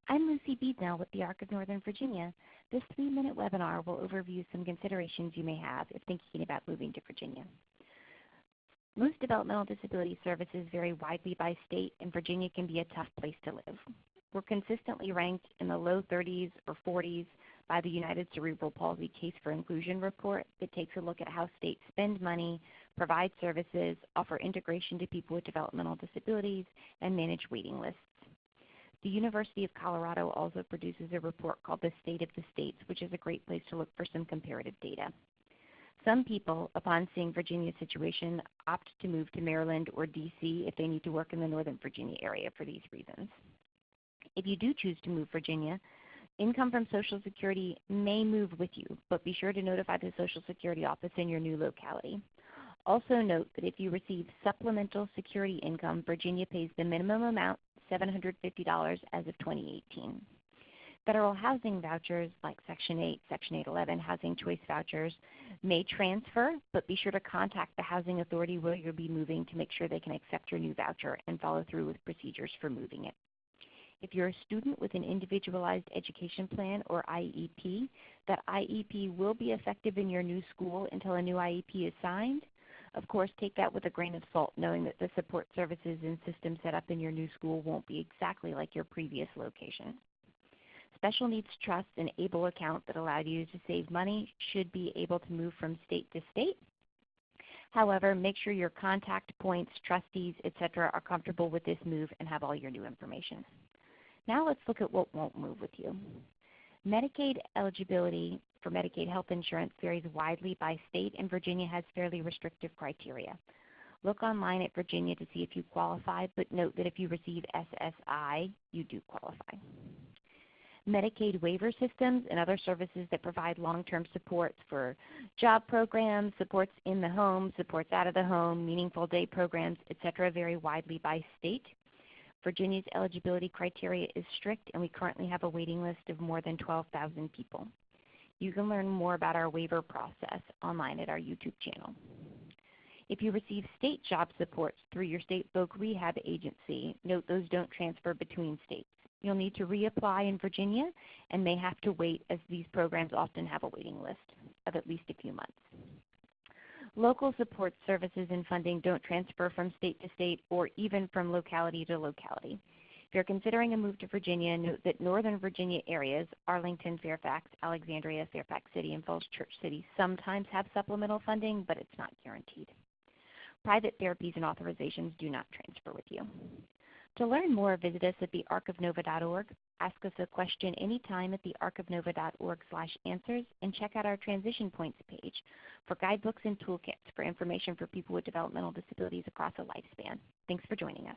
I'm Lucy Beednell with the ARC of Northern Virginia. This 3-minute webinar will overview some considerations you may have if thinking about moving to Virginia. Most developmental disability services vary widely by state, and Virginia can be a tough place to live. We're consistently ranked in the low 30s or 40s by the United Cerebral Palsy Case for Inclusion report that takes a look at how states spend money, provide services, offer integration to people with developmental disabilities, and manage waiting lists. The University of Colorado also produces a report called the State of the States, which is a great place to look for some comparative data. Some people, upon seeing Virginia's situation, opt to move to Maryland or D.C. if they need to work in the Northern Virginia area for these reasons. If you do choose to move Virginia, income from Social Security may move with you, but be sure to notify the Social Security office in your new locality. Also note that if you receive supplemental security income, Virginia pays the minimum amount, $750 as of 2018. Federal housing vouchers like Section 8, Section 811 housing choice vouchers may transfer, but be sure to contact the housing authority where you'll be moving to make sure they can accept your new voucher and follow through with procedures for moving it. If you're a student with an individualized education plan or IEP, that IEP will be effective in your new school until a new IEP is signed. Of course, take that with a grain of salt, knowing that the support services and systems set up in your new school won't be exactly like your previous location. Special Needs Trust and ABLE account that allowed you to save money should be able to move from state to state. However, make sure your contact points, trustees, etc. are comfortable with this move and have all your new information. Now let's look at what won't move with you. Medicaid eligibility for Medicaid health insurance varies widely by state, and Virginia has fairly restrictive criteria. Look online at Virginia to see if you qualify, but note that if you receive SSI, you do qualify. Medicaid waiver systems and other services that provide long-term supports for job programs, supports in the home, supports out of the home, meaningful day programs, etc. vary widely by state. Virginia's eligibility criteria is strict, and we currently have a waiting list of more than 12,000 people. You can learn more about our waiver process online at our YouTube channel. If you receive state job supports through your state voc rehab agency, note those don't transfer between states. You'll need to reapply in Virginia and may have to wait, as these programs often have a waiting list of at least a few months. Local support services and funding don't transfer from state to state or even from locality to locality. If you're considering a move to Virginia, note that Northern Virginia areas, Arlington, Fairfax, Alexandria, Fairfax City, and Falls Church City, sometimes have supplemental funding, but it's not guaranteed. Private therapies and authorizations do not transfer with you. To learn more, visit us at thearcofnova.org. Ask us a question anytime at thearcofnova.org/answers, and check out our Transition Points page for guidebooks and toolkits for information for people with developmental disabilities across a lifespan. Thanks for joining us.